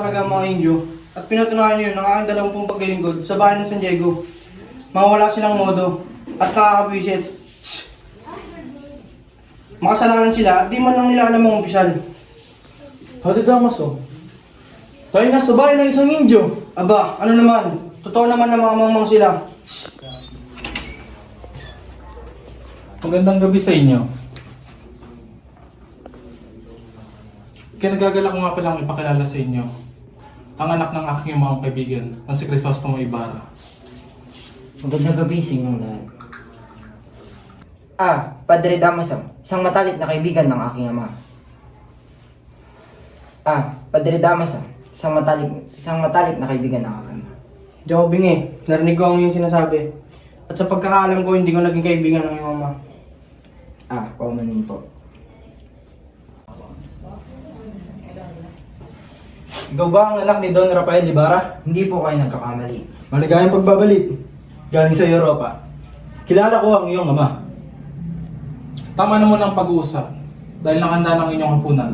talaga ang mga Indio at pinatunayan niyo ng aking 20 paglilingkod sa bahay ng San Diego. Mawala silang modo at nakakabwisit. Makasalanan sila at di man lang nila alam ang opisyal. Hadi Damaso, tayo na sa bahay ng isang Indio. Aba, ano naman? Totoo naman na mga mamang sila. Magandang gabi sa inyo. Kinagagala ko nga palang ipakilala sa inyo ang anak ng aking mga kaibigan na si Crisostomo Ibarra. Magandang gabi sa inyong lahat. Padre Damaso, isang matalik na kaibigan ng aking ama. Padre Damaso, isang matalik na kaibigan ng aking ama. Hindi ako bingi. Narinig ko ang iyong sinasabi. At sa pagkakaalam ko, hindi ko naging kaibigan ng iyong ama. Paumanin po. Ikaw ba ang anak ni Don Rafael Ibarra? Hindi po kayo nagkakamali. Maligayang pagbabalik. Galing sa Europa. Kilala ko ang iyong ama. Tama na muna ang pag-uusap dahil nakanda ng inyong hapunan.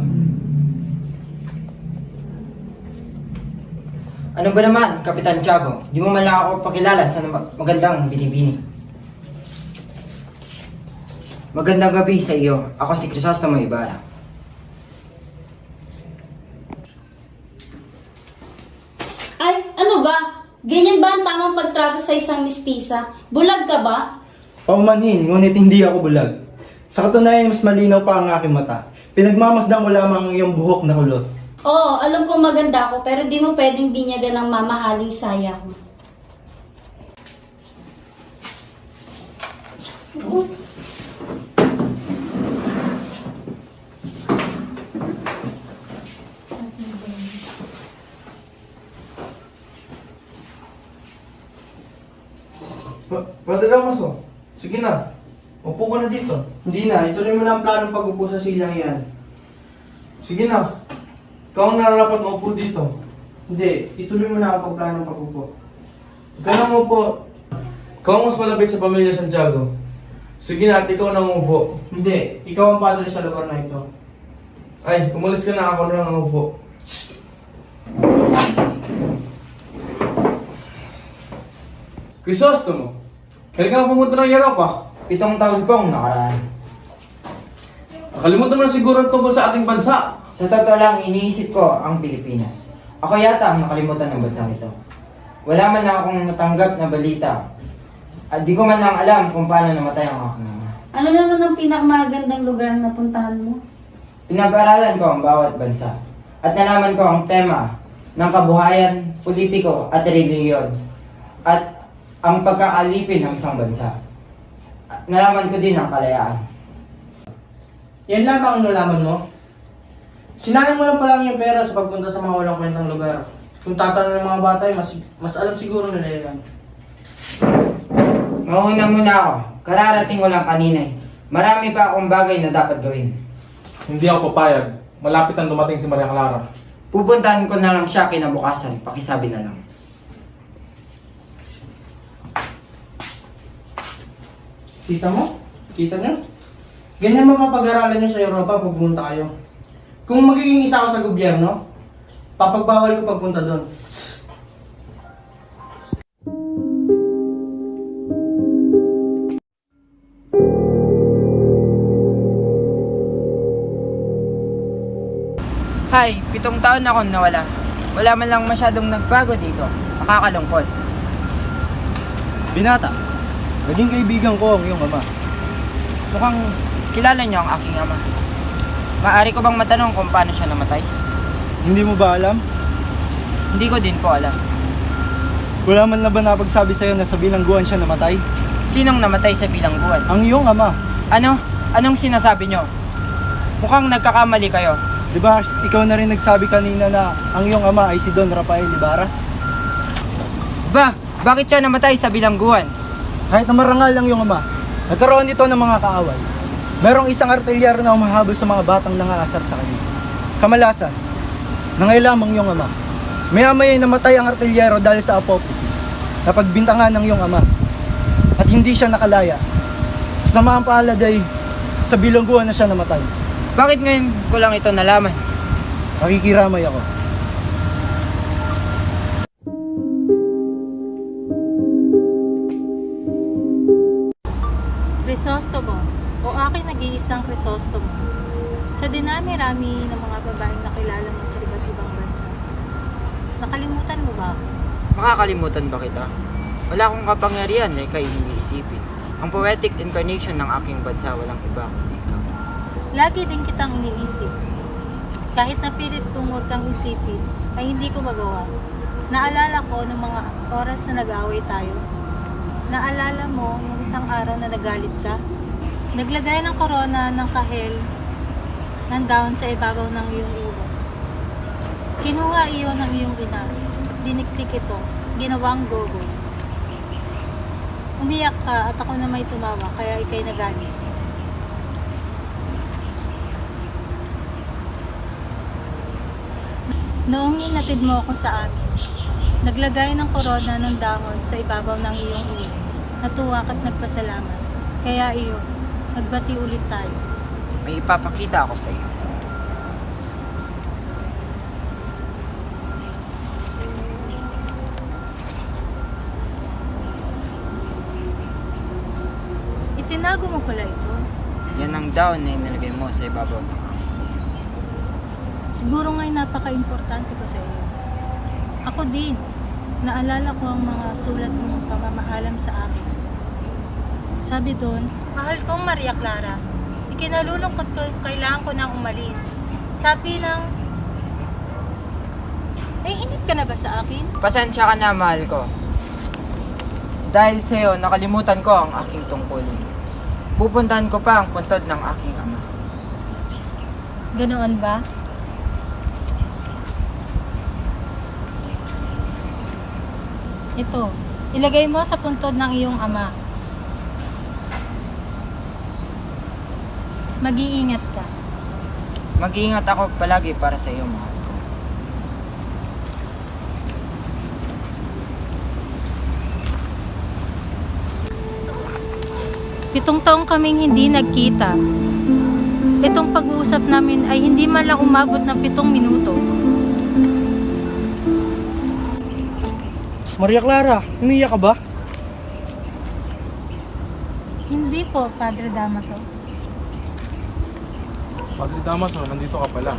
Ano ba naman, Kapitan Tiago? Di mo man lang ako pakilala sa magandang binibini. Magandang gabi sa iyo. Ako si Crisostomo Ibarra. Ay, ano ba? Ganyan ba ang tamang pagtrato sa isang mistisa? Bulag ka ba? Paumanhin, ngunit hindi ako bulag. Sa katunayan, mas malinaw pa ang aking mata. Pinagmamasdan ko lamang ang iyong buhok na kulot. Oo, alam kong maganda ako, pero di mo pwedeng binyagan ng mamahaling saya ko. Padre Damaso, sige na. Upo ka na dito. Hindi na, ituloy mo na ang planong pag-upo sa silang yan. Sige na. Ikaw ang nararapat maupo dito. Hindi, ituloy mo na ang pagplanong pag-upo. Ikaw mo po. Ikaw ang mas malapit sa pamilya Santiago. Sige na at ikaw nang umupo. Hindi, ikaw ang padre sa lugar na ito. Ay, umalis ka na, ako na lang umupo. Crisostomo, kailan ka pumunta ng Europa? 7 taon pong nakaraan. Nakalimutan mo na siguro ang tungkol sa ating bansa. Sa totoo lang, iniisip ko ang Pilipinas. Ako yata ang nakalimutan ng bansang ito. Wala man lang akong natanggap na balita. At di ko man lang alam kung paano namatay ang aking ama. Ano naman ang pinakamagandang lugar na napuntahan mo? Pinag-aralan ko ang bawat bansa. At nalaman ko ang tema ng kabuhayan, politiko at reliyon. At ang pagkaalipin ng isang bansa. At nalaman ko din ang kalayaan. Yan lamang ang nalaman mo. Sinayang mo lang pala yung pera sa pagpunta sa mga walang kwentang lugar. Kung tatanong ng mga bata, mas alam siguro nila yan. Mauna muna ako. Kararating ko lang kanina eh. Marami pa akong bagay na dapat gawin. Hindi ako papayag. Malapit ang dumating si Maria Clara. Pupuntahan ko na lang siya kinabukasan. Pakisabi na lang. Kita mo? Kita niyo? Ganyan mapapag-aralan nyo sa Europa pag pumunta kayo. Kung magiging isa ako sa gobyerno, papagbawal ko pagpunta doon. Hi, 7 taon na akong nawala. Wala man lang masyadong nagbago dito. Nakakalungkot. Binata, naging kaibigan ko ang iyong ama. Mukhang kilala niyo ang aking ama. Maaari ko bang matanong kung paano siya namatay? Hindi mo ba alam? Hindi ko din po alam. Wala man na ba napagsabi sa'yo na sa bilangguan siya namatay? Sinong namatay sa bilangguan? Ang iyong ama. Ano? Anong sinasabi niyo? Mukhang nagkakamali kayo. Di ba ikaw na rin nagsabi kanina na ang iyong ama ay si Don Rafael Ibarra? Bakit siya namatay sa bilangguan? Kahit na marangal ang iyong ama, nagkaroon dito ng mga kaaway. Merong isang artilyero na humahabol sa mga batang nangaasar sa kanya. Kamalasan, nangay lamang iyong ama. Maya-maya namatay ang artilyero dahil sa apoplisi. Napagbintangan ng iyong ama. At hindi siya nakalaya. Sa samaang palad ay sa bilangguan na siya namatay. Bakit ngayon ko lang ito nalaman? Nakikiramay ako. Krisostomo o aking nag-iisang Krisostomo, sa dinami-rami ng mga babaeng nakilala mo sa iba't ibang bansa, nakalimutan mo ba ako? Makakalimutan ba kita? Wala akong kapangyarihan na ikay hindi isipin. Ang poetic incarnation ng aking bansa walang iba kundi ikaw. Lagi din kitang iniisip. Kahit napilit kong huwag kang isipin, ay hindi ko magawa. Naalala ko ng mga oras na nag-away tayo. Naalala mo yung isang araw na nagalit ka? Naglagay ng korona ng kahel ng dahon sa ibabaw ng iyong ulo. Kinuha iyon ng iyong ina. Diniktik ito. Ginawang gogo. Umiyak ka at ako na may tumawa kaya ikay nagalit. Noong inatid mo ako sa amin, naglagay ng korona ng dahon sa ibabaw ng iyong ulo. Natuwa at nagpasalamat. Kaya iyon, nagbati ulit tayo. May ipapakita ako sa iyo. Itinago mo pala ito. Yan ang dahon na inilagay mo sa ibabaw ng akin. Siguro nga'y napaka-importante ko sa iyo. Ako din, naalala ko ang mga sulat mong pamamaalam sa akin. Sabi doon, mahal kong Maria Clara, ikinalulungkot ko, kailangan ko nang umalis. Sabi ng, naiinip ka na ba sa akin? Pasensya ka na, mahal ko. Dahil sa iyo, nakalimutan ko ang aking tungkulin. Pupuntahan ko pa ang puntod ng aking ama. Ganoon ba? Ito, ilagay mo sa puntod ng iyong ama. Mag-iingat ka. Mag-iingat ako palagi para sa iyo, mahal ko. Pitong taong kaming hindi nagkita. Itong pag-uusap namin ay hindi man lang umabot ng 7 minuto. Maria Clara, umiyak ka ba? Hindi po, Padre Damaso. Padre Damaso, nandito ka pala.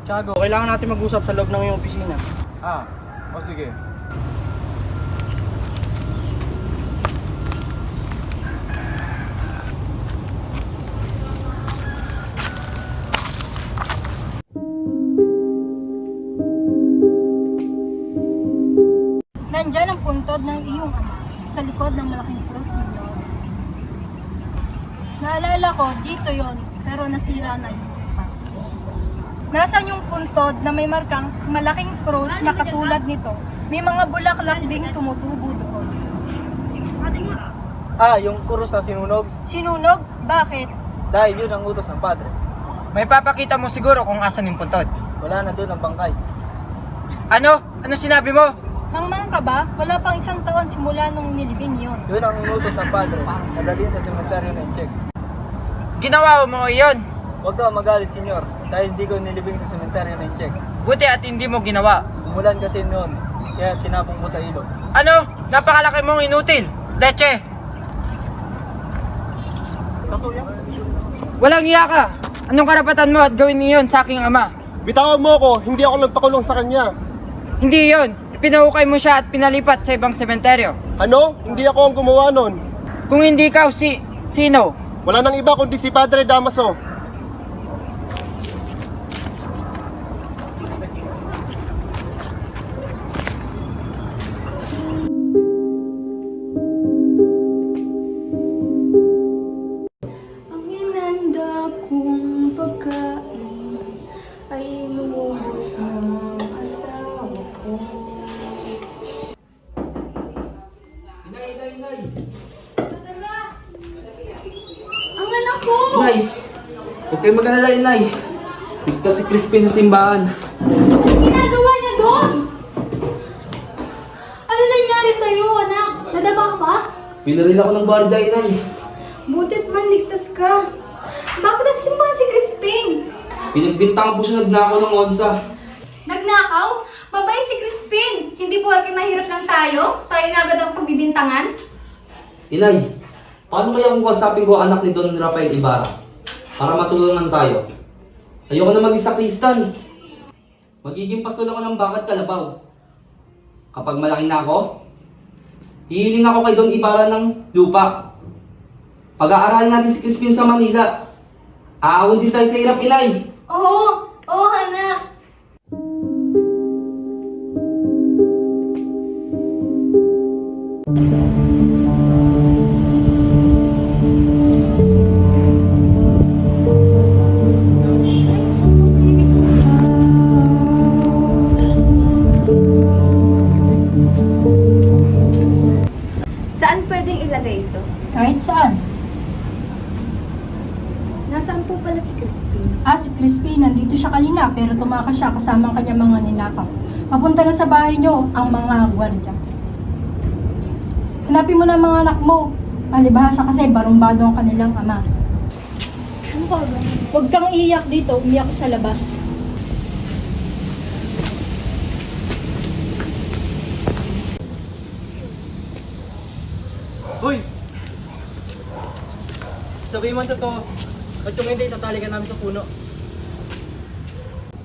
Tiago, kailangan natin mag-usap sa loob ng iyong opisina. O sige. Nandyan ang puntod ng iyong ama sa likod ng malaking krus, Senyor. Naalala ko, dito yon, pero nasira na yun. Nasaan yung puntod na may markang malaking krus na katulad nito? May mga bulaklak ding tumutubo doon. Yung kurus na sinunog, Sinunog? Bakit? dahil yun ang utos ng padre. May papakita mo siguro kung asan yung puntod. Wala na doon ang bangkay. Ano? Ano sinabi mo? Hangmang ka ba? Wala pang 1 taon simula nung nilibing yon. Yun ang utos ng padre. Nadalhin sa sementeryo ng check. Ginawa mo iyon. Huwag ka magalit, senyor, dahil hindi ko nilibing sa sementeryo ng check. Buti at hindi mo ginawa. Umulan kasi noon, kaya tinapong mo sa ilog. Ano? Napakalaki mong inutil. Leche! Walang iya ka! Anong karapatan mo at gawin niyon sa aking ama? Bitawan mo ako, hindi ako nagpakulong sa kanya. Hindi yon. Pinahukay mo siya at pinalipat sa ibang sementeryo. Ano? Hindi ako ang gumawa nun. Kung hindi ikaw, sino? Wala nang iba kundi si Padre Damaso. Ang inanda kong pagkain ay lumubos ng asawa ko. Ang anak ko! Inay, huwag kayo mag-alala, Inay. Ligtas si Crispin sa simbahan. Anong ginagawa niya doon? Ano nangyari sa'yo, anak? Nadaba ka ba? Pinaril ako ng barda, Inay. Butit man ligtas ka. Bakit nasimbahan si Crispin? Pinagbintangan po siya nagnakaw ng onsa. Nagnakaw? Mabait si Crispin. Hindi po mahirap lang tayo na agad ang pagbibintangan. Inay, Paano kaya kung kasapin ko ang anak ni Don Rafael Ibarra? Para matulungan tayo. Ayoko na maging sakristan. Magiging pastol ako ng Bakad Kalabaw. Kapag malaki na ako, hihiling ako kay Don Ibarra ng lupa. Pag-aaralan natin si Crispin sa Manila. Aawon din tayo sa hirap, inay. Oo, anak. Saan pwedeng ilagay ito? Kahit saan. Nasaan po pala si Crispin? Si Crispin, nandito siya kanina pero tumakas siya kasama ang kanyang mga ninakaw. Papunta na sa bahay niyo ang mga gwardya. Hanapin mo na ang mga anak mo. Palibhasa kasi barumbado ang kanilang ama. Ano ba ba? Huwag kang iiyak dito, umiyak sa labas. Hoy! Sabihin mo totoo. At kung hindi, tatalikan namin sa puno.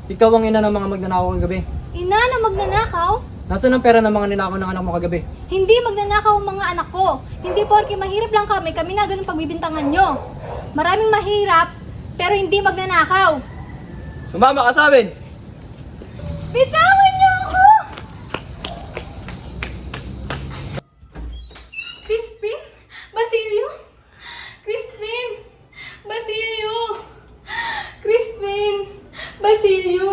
Ikaw ang ina ng mga magnanakaw kagabi. Ina na magnanakaw? Nasaan ang pera ng mga ninakaw ng anak mo kagabi? Hindi magnanakaw ang mga anak ko. Hindi porke mahirap lang kami na ganun pagbibintangan nyo. Maraming mahirap, pero hindi magnanakaw. Sumama ka sa amin! Bitawan niyo ako! Crispin? Basilio? Crispin? Basilio? Crispin? Basilio?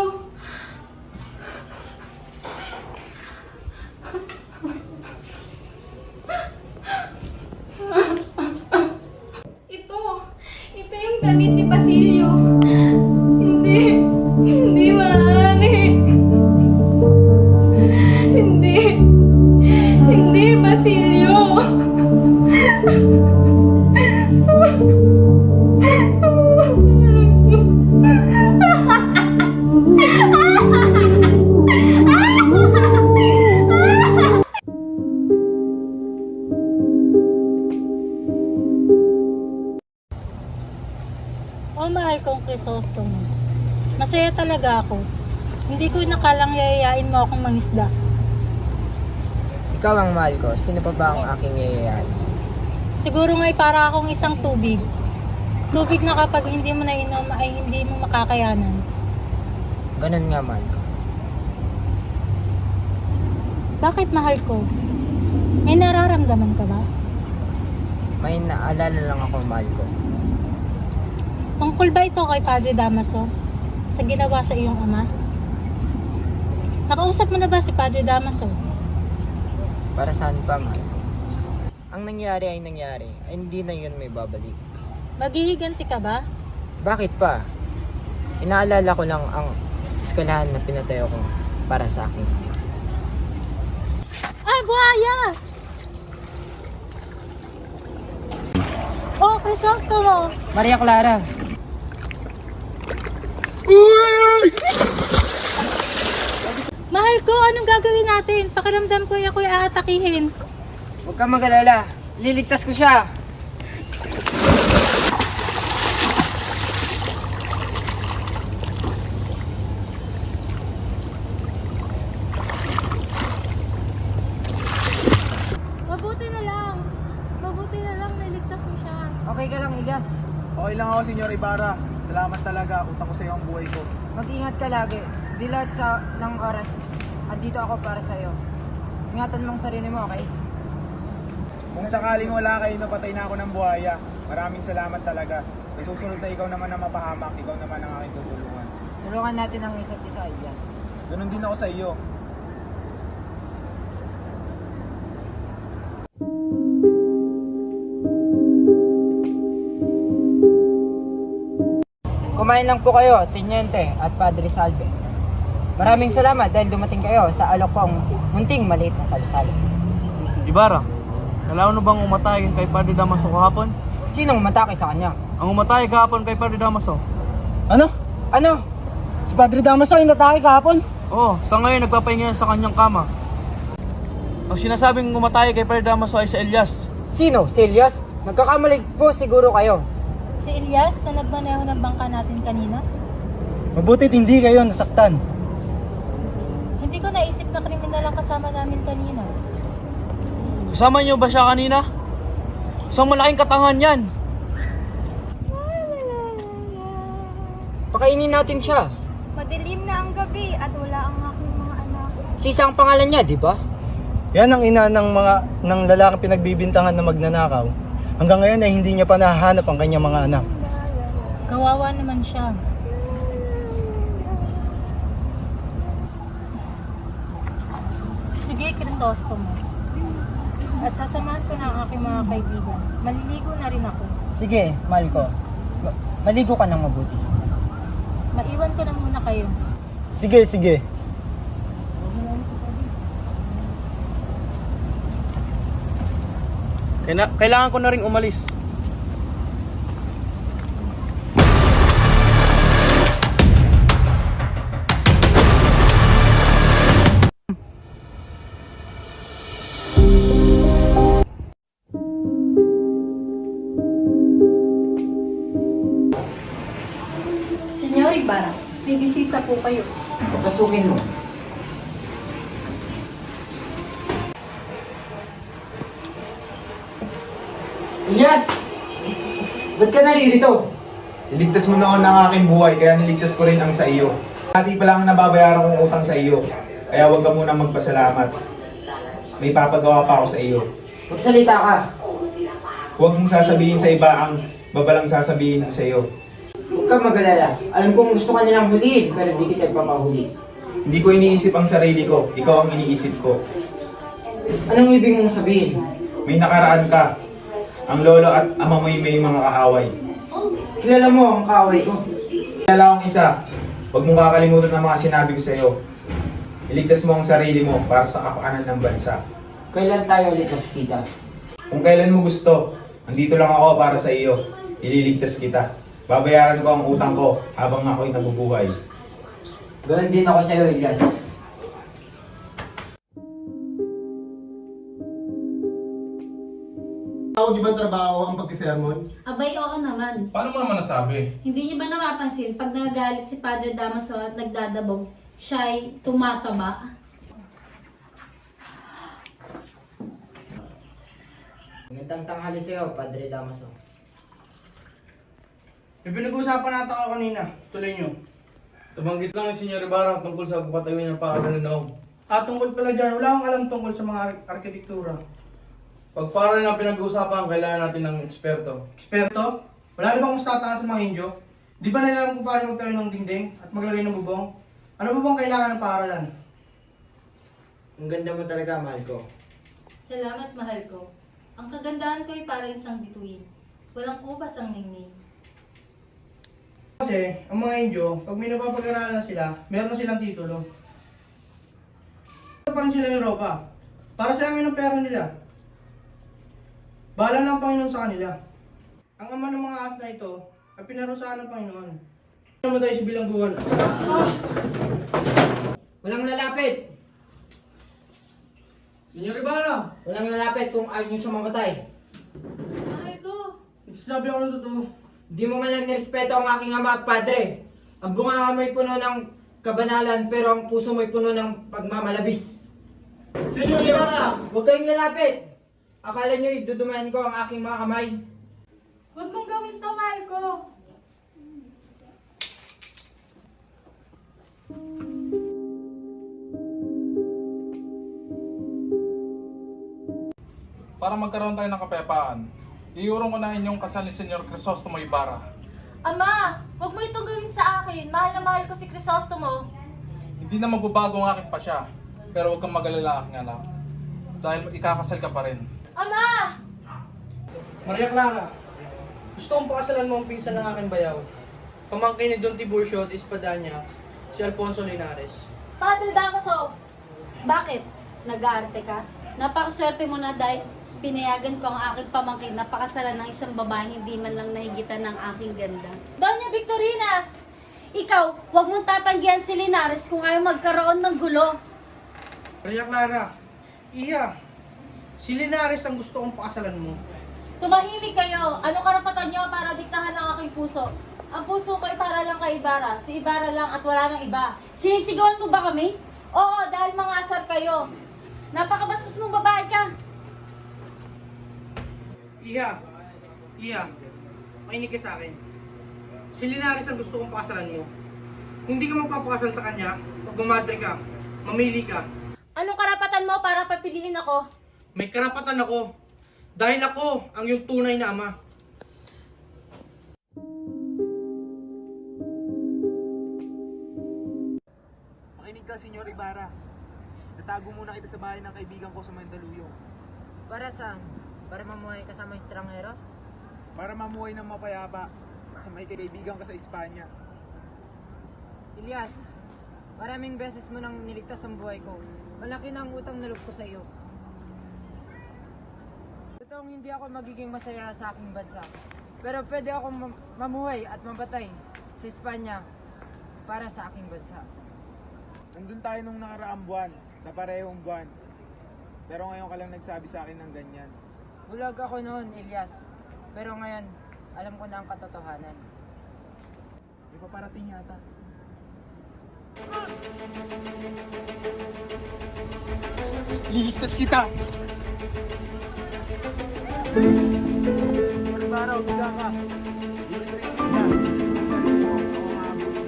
Ito yung damit ni Basilio. Hindi maaari. Hindi Basilio. Mahal kong Crisostomo. Masaya talaga ako. Hindi ko nakalang yayayain mo akong mangisda. Ikaw ang mahal ko. Sino pa ba ang aking yayayain? Siguro nga'y para akong isang tubig. Tubig na kapag hindi mo nainom ay hindi mo makakayanan. Ganun nga, mahal ko. Bakit mahal ko? May nararamdaman ka ba? May naalala lang ako, mahal ko. Tungkol ba ito kay Padre Damaso? Sa ginawa sa iyong ama? Nakausap mo na ba si Padre Damaso? Para saan pa, mahal ko? Ang nangyari ay hindi na yun may babalik. Maghihiganti ka ba? Bakit pa? Inaalala ko lang ang eskwelahan na pinatayo ko para sa akin. Ay, buhaya! Oh, Crisostomo! Maria Clara! Mahal ko, anong gagawin natin? Pakiramdam ko ako'y aatakihin. Huwag kang mag-alala. Liligtas ko siya. Mabuti na lang, niligtas mo siya. Okay ka lang, Igas. Okay lang ako, Senyor Ibarra. Salamat talaga. Utang ko sa iyo ang buhay ko. Mag-ingat ka lagi. Di lahat ng oras. Andito ako para sa'yo. Ingatan mong sarili mo, okay? Kung sakaling wala kayo, napatay na ako ng buhaya. Maraming salamat talaga. May susunod na ikaw naman ang mapahamak. Ikaw naman ang aking tutulungan. Tulungan natin ang isa't isa, Igas. Ganun din ako sa iyo. Kumain lang po kayo, Teniente at Padre Salve. Maraming salamat dahil dumating kayo sa alok kong munting maliit na salusalo. Ibarra, nalaman mo bang umatay kay Padre Damaso kahapon? Sinong matake sa kanya? Ang umatay kahapon kay Padre Damaso. Ano? Ano? Si Padre Damaso ay natake kahapon? Oo, sa ngayon nagpapahinga sa kanyang kama. Ang sinasabing umatay kay Padre Damaso ay si Elias. Sino? Si Elias? Nagkakamali po siguro kayo. Si Elias na nagmaneho ng bangka natin kanina? Mabutit hindi kayo nasaktan. Hindi ko naisip na kriminal ang kasama namin kanina. Kasama niyo ba siya kanina? Isang malaking katangan yan. Pakainin natin siya. Madilim na ang gabi at wala ang aking mga anak. Sisa ang pangalan niya, di ba? Yan ang ina ng lalaking pinagbibintangan na magnanakaw. Hanggang ngayon ay hindi niya pa nahahanap ang kanyang mga anak. Kawawa naman siya. Sige, Crisostomo. At sasamahan ko na ang aking mga kaibigan. Maliligo na rin ako. Sige, mahal ko. Maligo ka ng mabuti. Maiwan ko na muna kayo. Sige, sige. Kailangan ko na rin umalis. Senyor Ibarra, may bisita po kayo. Papasukin mo. Yes! Ba't ka naririto? Iligtas mo noon ang aking buhay, kaya niligtas ko rin ang sa iyo. Dati pa lang nababayaran kong utang sa iyo, kaya huwag ka munang magpasalamat. May papagawa pa ako sa iyo. Magsalita ka. Huwag mong sasabihin sa iba ang babalang sasabihin ko sa iyo. Huwag ka mag-alala. Alam kong gusto ka nilang huliin, pero di kita papahuli. Hindi ko iniisip ang sarili ko, ikaw ang iniisip ko. Anong ibig mong sabihin? May nakaraan ka. Ang lolo at ama mo'y may mga kaaway. Kilala mo ang kaaway ko. Kilala akong isa. Huwag mong kakalimutan ang mga sinabi ko sa iyo. Iligtas mo ang sarili mo para sa kapakanan ng bansa. Kailan tayo ulit magkikita? Kung kailan mo gusto, andito lang ako para sa iyo. Ililigtas kita. Babayaran ko ang utang ko habang ako'y nabubuhay. Ganoon din ako sa iyo, Elias. Ako di ba trabaho ang pagkisermon? Abay, oo naman. Paano mo naman nasabi? Hindi niyo ba napapansin, pag nagagalit si Padre Damaso at nagdadabog, siya'y tumataba? Magandang tanghali sa iyo, Padre Damaso. May pinag-uusapan natin ako kanina. Tuloy nyo. Tumanggit lang ni Senyor Ibarra tungkol sa pagpatawin ng paaralan ng Naum. Tungkol pala dyan, wala akong alam tungkol sa mga arkitektura. Pag paaralan ang pinag-uusapan, kailangan natin ng eksperto. Eksperto? Wala na bang mas tataas sa mga Indyo? Di ba nila alam kung paano magtayo ng dingding at maglagay ng bubong? Ano ba bang kailangan ng paaralan? Ang ganda mo talaga, mahal ko. Salamat, mahal ko. Ang kagandahan ko ay parang isang bituin. Walang ubas ang ningning. Kasi, ang mga Indyo, pag may napapag-aralan na sila, meron na silang titulo. Ito pa rin sila Europa. Para sa amin ang pera nila. Bahala na ang Panginoon sa kanila. Ang ama ng mga ahas na ito ay pinarusahan ng Panginoon. Namatay si bilangguan. Walang lalapit! Senyor Ibarra! Walang lalapit kung ayaw niyo siya mamatay. Mahal ko! Nagsasabi ako ng totoo. Di mo man lang nirespeto ang aking ama at padre. Ang bunganga mo'y puno ng kabanalan, pero ang puso mo'y puno ng pagmamalabis. Senyor Ibarra! Huwag kayong lalapit! Akala niyo'y dudumayan ko ang aking mga kamay. Huwag mong gawin to, mahal ko! Para magkaroon tayo ng kapayapaan, iurong ko na inyong kasal ni Senyor Crisostomo Ibarra. Ama! Huwag mo itong gawin sa akin. Mahal na mahal ko si Crisostomo. Hindi na magbabago ang aking pasya, pero huwag kang mag-alala aking anak. Dahil ikakasal ka pa rin. Ama! Maria Clara, gusto kong pakasalan mo ang pinsan ng aking bayaw. Pamangkin ni Don Tiburcio de Espadanya, si Alfonso Linares. Padre Damaso, bakit? Nag-aarte ka? Napakaswerte mo na dahil pinayagan ko ang aking pamangkin na pakasalan ng isang babaeng hindi man lang nahigitan ng aking ganda. Doña Victorina! Ikaw, huwag mong tatanggihan si Linares kung ayaw magkaroon ng gulo. Maria Clara, iya, si Linares ang gusto kong pakasalan mo. Tumahimik kayo. Ano karapatan nyo para diktahan ang aking puso? Ang puso ko ay para lang kay Ibarra. Si Ibarra lang at wala nang iba. Sinisigawan mo ba kami? Oo, dahil mga asar kayo. Napakabastos mong babae ka. Iha, makinig ka sa akin. Si Linares ang gusto kong pakasalan mo. Kung di ka magpapakasal sa kanya, pag bumadre ka, mamili ka. Anong karapatan mo para papiliin ako? May karapatan ako. Dahil ako ang yung tunay na ama. Makinig ka, Senyor Ibarra. Natago muna kita sa bahay ng kaibigan ko sa Mandaluyong. Para saan? Para mamuhay kasama estranghero? Para mamuhay ng mapayapa sa may kaibigan ka sa Espanya. Ilyas, maraming beses mo nang niligtas ang buhay ko. Malaki na ang utang na loob ko sa iyo. Totoong hindi ako magiging masaya sa aking bansa. Pero pwede akong mamuhay at mamatay sa Espanya para sa aking bansa. Nandun tayo nung nakaraang buwan, sa parehong buwan. Pero ngayon ka lang nagsabi sa akin ng ganyan. Bulag ako noon, Ilyas. Pero ngayon, alam ko na ang katotohanan. May paparating yata. Liligtas kita! Ibarra, umiga ka.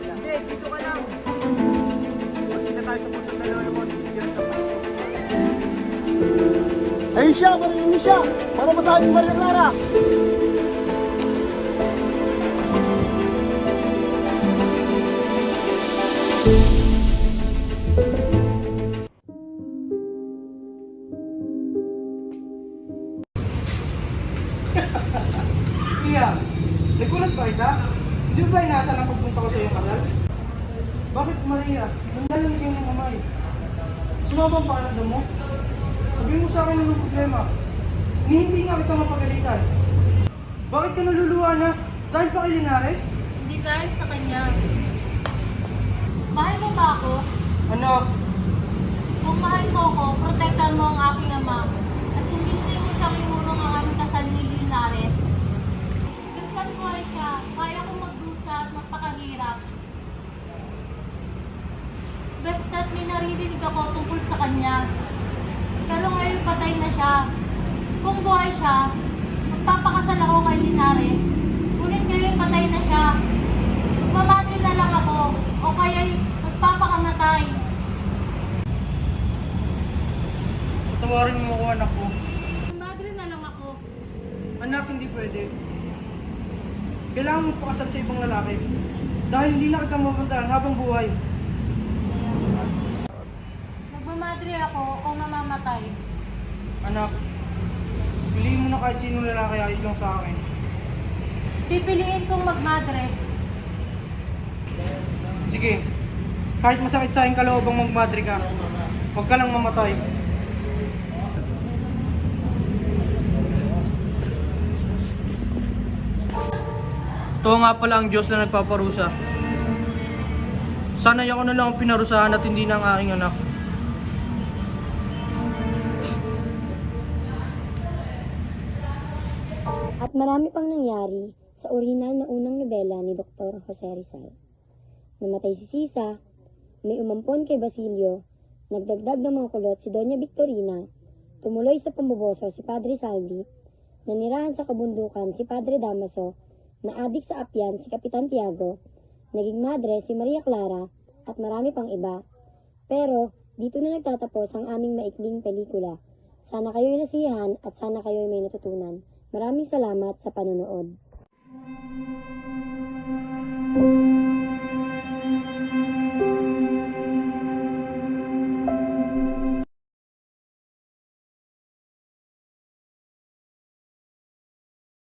Hindi, dito ka lang! Magkita tayo sa puntang dalawa mo. Sisigas ka pa. Ayun siya! Ayun siya! Para masabi si Maria Clara! Iha, nagulat ba kita? Hindi ba inaasahan ang pagpunta ko sa iyong kasal? Bakit Maria? Nandalan kayo ng kamay. Sumama ang pakiramdam mo? Sabihin mo sa akin anong problema. Hindi nga kita mapagalitan. Bakit ka naluluha na? Dahil pa kay Linares? Hindi dahil sa kanya. Mahal mo ba ako? Ano? Kung mahal mo ako, protektahan mo ang aking ama. At kumbinsin mo siyang imurong ang aming kasal ni Linares. Basta't buhay siya, kaya kong magdusa at magpakahirap. Basta't may naririnig ako tungkol sa kanya. Pero ngayon patay na siya. Kung buhay siya, magpapakasal ako kay Linares. Ngunit ngayon patay na siya. Magmamati na lang ako o kaya'y magpapakamatay. Patawarin mo ako anak ko. Madre na lang ako. Anak, hindi pwede. Kailangan mo pakasal sa ibang lalaki. Dahil hindi na kita mapuntahan habang buhay. Magmamadre ako o mamamatay. Anak, piliin mo na kahit sinong lalaki ayos lang sa akin. Pipiliin kong magmadre. Sige, kahit masakit sa aking kaloobang magmadre ka, huwag ka lang mamatay. Ito nga pala ang Diyos na nagpaparusa. Sana'y ako na lang ang pinarusahan at hindi na ang aking anak. At marami pang nangyari sa orihinal na unang nobela ni Dr. Jose Rizal. Namatay si Sisa, may umampon kay Basilio, nagdagdag ng mga kulot si Doña Victorina, tumuloy sa pamboboso si Padre Salvi, nanirahan sa kabundukan si Padre Damaso, naadik sa apyan si Kapitan Tiago, naging madre si Maria Clara, at marami pang iba. Pero dito na nagtatapos ang aming maikling pelikula. Sana kayo'y nasiyahan at sana kayo'y may natutunan. Maraming salamat sa panonood.